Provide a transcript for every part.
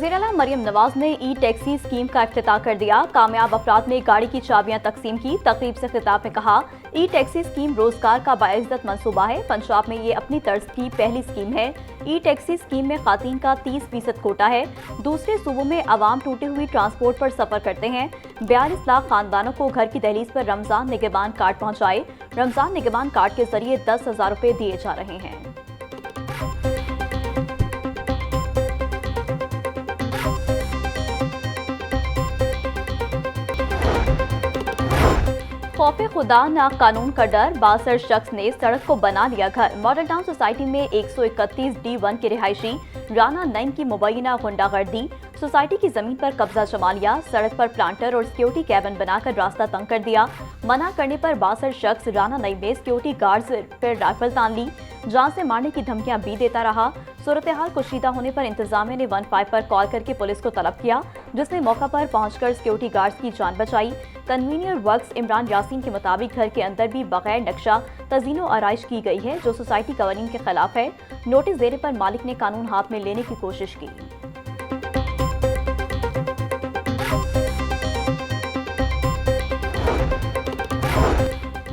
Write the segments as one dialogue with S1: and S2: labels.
S1: वज़ीर आला मरियम नवाज ने ई टैक्सी स्कीम का इफ्तिताह कर दिया। कामयाब अफराद में गाड़ी की चाबियां तकसीम की। तकरीब से खिताब में कहा, ई टैक्सी स्कीम रोजगार का बाइज्जत मंसूबा है। पंजाब में ये अपनी तर्ज की पहली स्कीम है। ई टैक्सी स्कीम में खातीन का 30% कोटा है। दूसरे सूबों में आवाम टूटे हुई ट्रांसपोर्ट पर सफर करते हैं। 42 लाख खानदानों को घर की दहलीज पर रमजान निगहबान कार्ड पहुंचाए। रमजान निगहबान कार्ड के जरिए 10,000 रुपए दिए जा रहे हैं। खौफे खुदा ना कानून का डर, बासर शख्स ने सड़क को बना लिया घर। मॉडल टाउन सोसाइटी में 131 D1 के रिहायशी राना नईम की मुबैना गुंडागर्दी। सोसाइटी की जमीन पर कब्जा जमा लिया। सड़क पर प्लांटर और सिक्योरिटी कैबिन बनाकर रास्ता तंग कर दिया। मना करने पर बासर शख्स राना नईम ने सिक्योरिटी गार्ड्स पर राइफल तान ली। जान से मारने की धमकियां भी देता रहा। सूरत हाल कुशीदा होने पर इंतजामिया ने 15 पर कॉल करके पुलिस को तलब किया, जिसने मौका पर पहुंचकर सिक्योरिटी गार्ड्स की जान बचाई। कन्वीनियर वर्क्स इमरान यासीन के मुताबिक घर के अंदर भी बगैर नक्शा तज़ीनो आराइश की गई है, जो सोसाइटी कवानीन के खिलाफ है। नोटिस देने पर मालिक ने कानून हाथ में लेने की कोशिश की।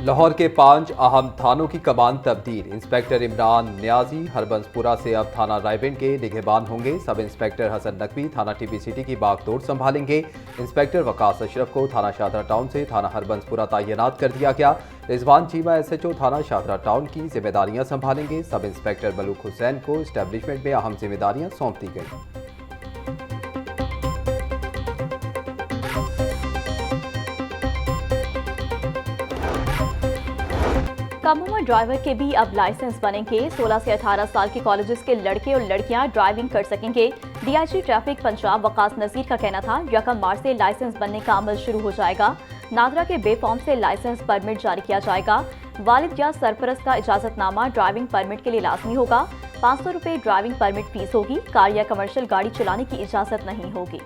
S2: लाहौर के 5 अहम थानों की कमान तब्दील। इंस्पेक्टर इमरान नियाजी हरबंसपुरा से अब थाना रायबेंड के निगहबान होंगे। सब इंस्पेक्टर हसन नकवी थाना टीबी सिटी की बागडोर संभालेंगे। इंस्पेक्टर वकास अशरफ को थाना शाहदरा टाउन से थाना हरबंसपुरा तैनात कर दिया गया। रिजवान चीमा SHO थाना शाहदरा टाउन की जिम्मेदारियां संभालेंगे। सब इंस्पेक्टर मलूक हुसैन को इस्टेब्लिशमेंट में अहम जिम्मेदारियां सौंप दी गई।
S1: कम उम्र ड्राइवर के भी अब लाइसेंस बनेंगे। 16 से 18 साल के कॉलेजेस के लड़के और लड़कियां ड्राइविंग कर सकेंगे। DIG ट्रैफिक पंजाब वकास नजीर का कहना था, 1 मार्च से लाइसेंस बनने का अमल शुरू हो जाएगा। नादरा के बे फॉर्म से लाइसेंस परमिट जारी किया जाएगा। वालिद या सरपरस्त का इजाजतनामा ड्राइविंग परमिट के लिए लाजमी होगा। 500 रुपए ड्राइविंग परमिट फीस होगी। कार या कमर्शियल गाड़ी चलाने की इजाजत नहीं होगी।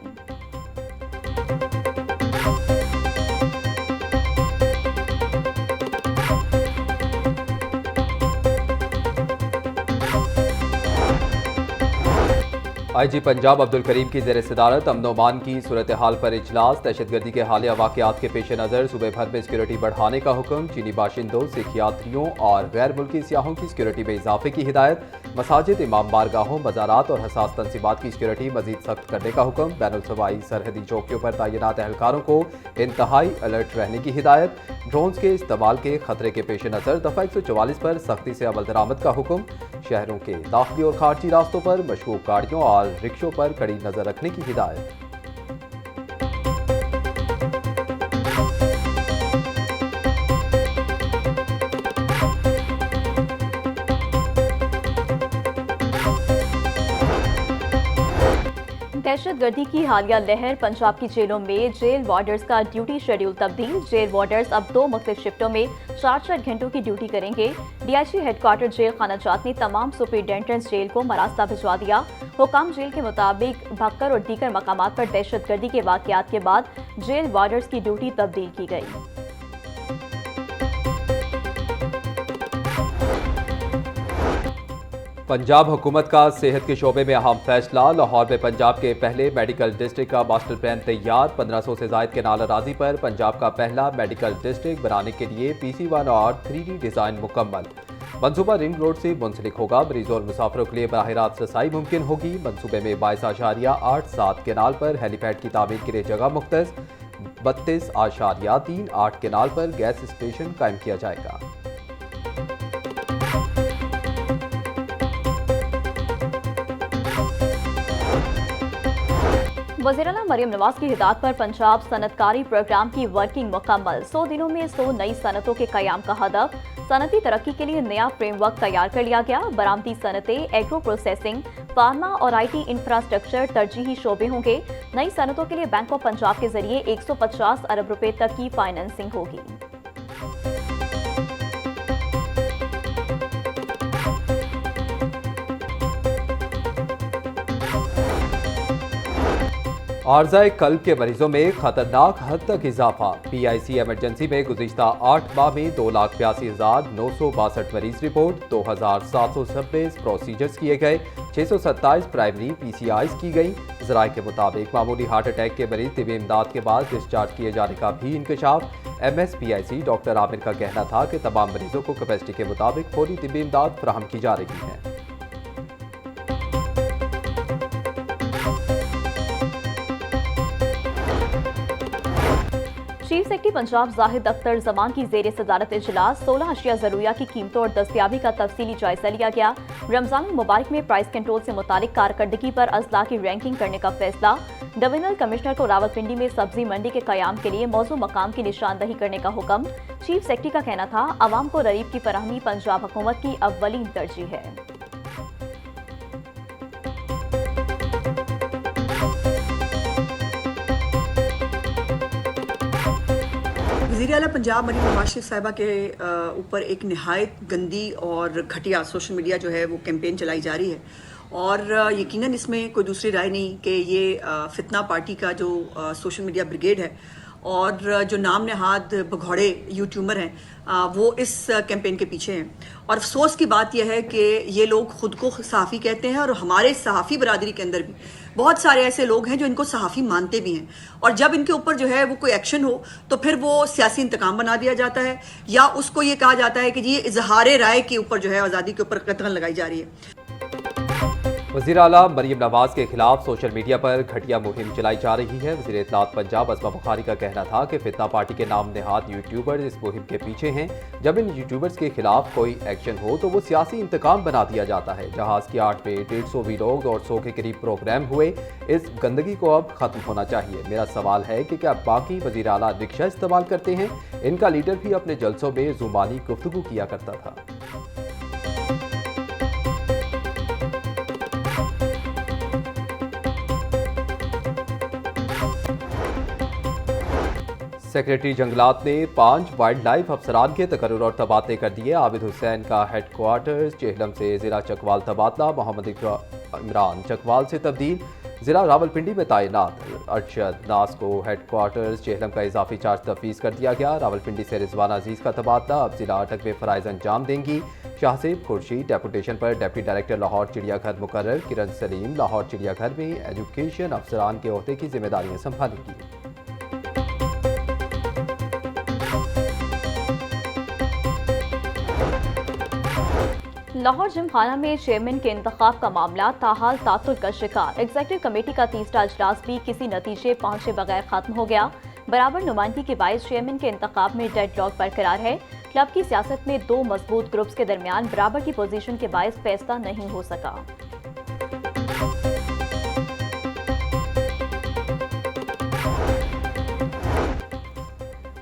S2: IG पंजाब अब्दुल करीम की ज़ेर सदारत अमन अमान की सूरत हाल पर इजलास। दहशतगर्दी के हालिया वाक़यात के पेश नज़र सूबे भर में सिक्योरिटी बढ़ाने का हुक्म। चीनी बाशिंदों, सिख यात्रियों और गैर मुल्की सियाहों की सिक्योरिटी में इजाफे की हिदायत। मसाजिद, इमाम बारगाहों, मज़ारात और हसास तंसीबात की सिक्योरिटी मजीद सख्त करने का हुक्म। बैनुल सूबाई सरहदी चौकियों पर तैनात एहलकारों को इंतहाई अलर्ट रहने की हिदायत। ड्रोन्स के इस्तेमाल के खतरे के पेश नज़र दफ़ा 144 पर सख्ती से अमल दरामद का हुक्म। शहरों के दाखिली और खारजी रास्तों पर मशकूक गाड़ियों और रिक्शों पर कड़ी नजर रखने की हिदायत।
S1: दहशतगर्दी की हालिया लहर। पंजाब की जेलों में जेल वार्डर्स का ड्यूटी शेड्यूल तब्दील। जेल वार्डर्स अब 2 मुख्तलिफ शिफ्टों में 4-4 घंटों की ड्यूटी करेंगे। DIG हेडक्वार्टर जेल खानाजात ने तमाम सुपरिटेंडेंट्स जेल को मरास्ता भिजवा दिया। हुकाम जेल के मुताबिक भक्कर और दीगर मकामात पर दहशतगर्दी के वाकयात के बाद जेल वार्डर्स की ड्यूटी तब्दील की गई।
S2: पंजाब हुकूमत का सेहत के शोबे में अहम फैसला। लाहौर में पंजाब के पहले मेडिकल डिस्ट्रिक्ट का मास्टर प्लान तैयार। 1500 से जायद केनाल अराजी पर पंजाब का पहला मेडिकल डिस्ट्रिक्ट बनाने के लिए PC1 और 3D डिज़ाइन मुकम्मल। मनसूबा रिंग रोड से मुंसलिक होगा। मरीजों और मुसाफिरों के लिए बराह रास्त रसाई मुमकिन होगी। मनसूबे में 22.87 केनाल पर हेलीपैड की तामीर के लिए जगह मुख्तस। 32.38 केनाल पर गैस स्टेशन कायम किया जाएगा।
S1: वज़ीर आला मरियम नवाज की हिदायत पर पंजाब सनतकारी प्रोग्राम की वर्किंग मुकम्मल। 100 दिनों में 100 नई सनतों के कयाम का हदफ। सनती तरक्की के लिए नया फ्रेमवर्क तैयार कर लिया गया। बरामदी सनतें, एग्रो प्रोसेसिंग, फार्मा और IT इंफ्रास्ट्रक्चर तरजीही शोबे होंगे। नई सनतों के लिए बैंक ऑफ पंजाब के जरिए 150 अरब रुपए तक की फाइनेंसिंग होगी।
S2: आर्ज़ाए कल्ब के मरीजों में खतरनाक हद तक इजाफा। PIC इमरजेंसी में गुज़िश्ता 8 माह में 2,82,962 मरीज रिपोर्ट, 2,726 प्रोसीजर्स किए गए, 627 प्राइमरी PCIs की गई। ज़राए के मुताबिक मामूली हार्ट अटैक के मरीज तिब्बी इमदाद के बाद डिस्चार्ज किए जाने का भी इंकशाफ। MSPIC डॉक्टर आमिर का कहना था कि तमाम मरीजों को कैपेसिटी के मुताबिक फौरी तिब्बी इमदाद फराहम की जा रही है।
S1: चीफ सेक्रेटरी पंजाब जाहिद अख्तर जमान की जेर सदारत इजलास 16 अशिया जरूरिया की कीमतों और दस्तियाबी का तफसीली जायजा लिया गया। रमजान मुबारक में प्राइस कंट्रोल से मुतालिक कारकर्दगी पर अजला की रैंकिंग करने का फैसला। डिवीजनल कमिश्नर को रावलपिंडी में सब्जी मंडी के कयाम के लिए मौजू मकाम की निशानदही करने का हुक्म। चीफ सेक्रेटरी का कहना था अवाम को ररीब की फराहमी पंजाब हुकूमत की अव्वलीन तरजीह है।
S3: वज़ीर आला पंजाब मरीम नवाज शरीफ साहिबा के ऊपर एक नहायत गंदी और घटिया सोशल मीडिया जो है वो कैंपेन चलाई जा रही है और यकीनन इसमें कोई दूसरी राय नहीं कि ये फितना पार्टी का जो सोशल मीडिया ब्रिगेड है और जो नाम नहाद भगौड़े यूट्यूबर हैं वो इस कैंपेन के पीछे हैं। और अफसोस की बात यह है कि ये लोग खुद को सहाफ़ी कहते हैं और हमारे सहाफ़ी बरादरी के अंदर भी बहुत सारे ऐसे लोग हैं जो इनको सहाफ़ी मानते भी हैं और जब इनके ऊपर जो है वो कोई एक्शन हो तो फिर वो सियासी इंतकाम बना दिया जाता है या उसको ये कहा जाता है कि जी इजहार राय के ऊपर जो है आज़ादी के ऊपर कतल लगाई जा रही है।
S2: वज़ीर आला मरीम नवाज के खिलाफ सोशल मीडिया पर घटिया मुहिम चलाई जा रही है। वज़ीर इत्तलात पंजाब असमा बुखारी का कहना था कि फितना पार्टी के नाम नहाद यूट्यूबर्स इस मुहिम के पीछे हैं। जब इन यूट्यूबर्स के खिलाफ कोई एक्शन हो तो वो सियासी इंतकाम बना दिया जाता है। जहाज़ की आड़ में 150 वीलॉग और 100 के करीब प्रोग्राम हुए। इस गंदगी को अब खत्म होना चाहिए। मेरा सवाल है कि क्या बाकी वज़ीर आला रिक्शा इस्तेमाल करते हैं? इनका लीडर भी अपने जलसों में ज़ुबानी गुफ्तगू किया करता था। सेक्रेटरी जंगलात ने 5 वाइल्ड लाइफ अफसरान के तकर्रुर और तबादले कर दिए। आबिद हुसैन का हेडक्वार्टर्स चेहलम से ज़िला चकवाल तबादला, मोहम्मद इमरान चकवाल से तब्दील, ज़िला रावलपिंडी में तैनात अरशद नास को हेडक्वार्टर्स चेहलम का इजाफी चार्ज तफवीज़ कर दिया गया। रावलपिंडी से रिजवान अजीज़ का तबादला, अब ज़िला अटक में फ़राइज़ अंजाम देंगी। शाहसेब खुर्शीद डेपुटेशन पर डिप्टी डायरेक्टर लाहौर चिड़ियाघर मुकर्रर, किरण सलीम लाहौर चिड़ियाघर में एजुकेशन अफसरान के ओहदे की जिम्मेदारियाँ संभालेंगी।
S1: लाहौर जिमखाना में चेयरमैन के इंतखाब का मामला ताहाल तातुल का शिकार। एग्जीक्यूटिव कमेटी का तीसरा अजलास भी किसी नतीजे पहुंचे बगैर खत्म हो गया। बराबर नुमाइंदगी के बायस चेयरमैन के इंतखाब में डेडलॉक बरकरार है। क्लब की सियासत में 2 मजबूत ग्रुप्स के दरमियान बराबर की पोजीशन के बायस फैसला नहीं हो सका।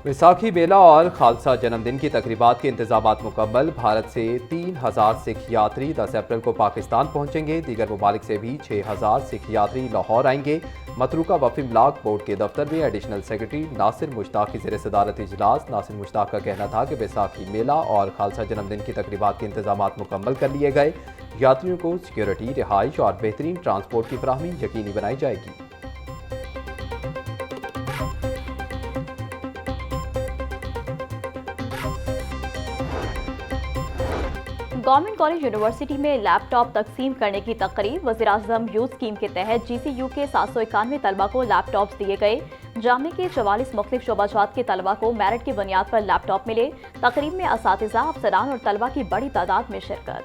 S2: वैसाखी मेला और खालसा जन्मदिन की तकरीबात के इंतजामात मुकम्मल। भारत से 3000 सिख यात्री 10 अप्रैल को पाकिस्तान पहुंचेंगे। दीगर ममालिक से भी 6000 सिख यात्री लाहौर आएंगे। मतरूका वफ़ इमलाक बोर्ड के दफ्तर में एडिशनल सेक्रेटरी नासिर मुश्ताक की ज़ेर सदारत इजलास। नासिर मुश्ताक का कहना था कि वैसाखी मेला और खालसा जन्मदिन की तकरीबात के इंतजामात मुकम्मल कर लिए गए। यात्रियों को सिक्योरिटी, रिहाइश और बेहतरीन ट्रांसपोर्ट की फराहमी यकीनी बनाई जाएगी।
S1: गवर्नमेंट कॉलेज यूनिवर्सिटी में लैपटॉप तकसीम करने की तकरीब। वज़ीर-ए-आज़म यूथ स्कीम के तहत GCU के 791 तलबा को लैपटॉप्स दिए गए। जामे के 44 मुख्तलिफ शोबाजात के तलबा को मेरिट की बुनियाद पर लैपटॉप मिले। तकरीब में असातिज़ा, अफसरान और तलबा की बड़ी तादाद में शिरकत।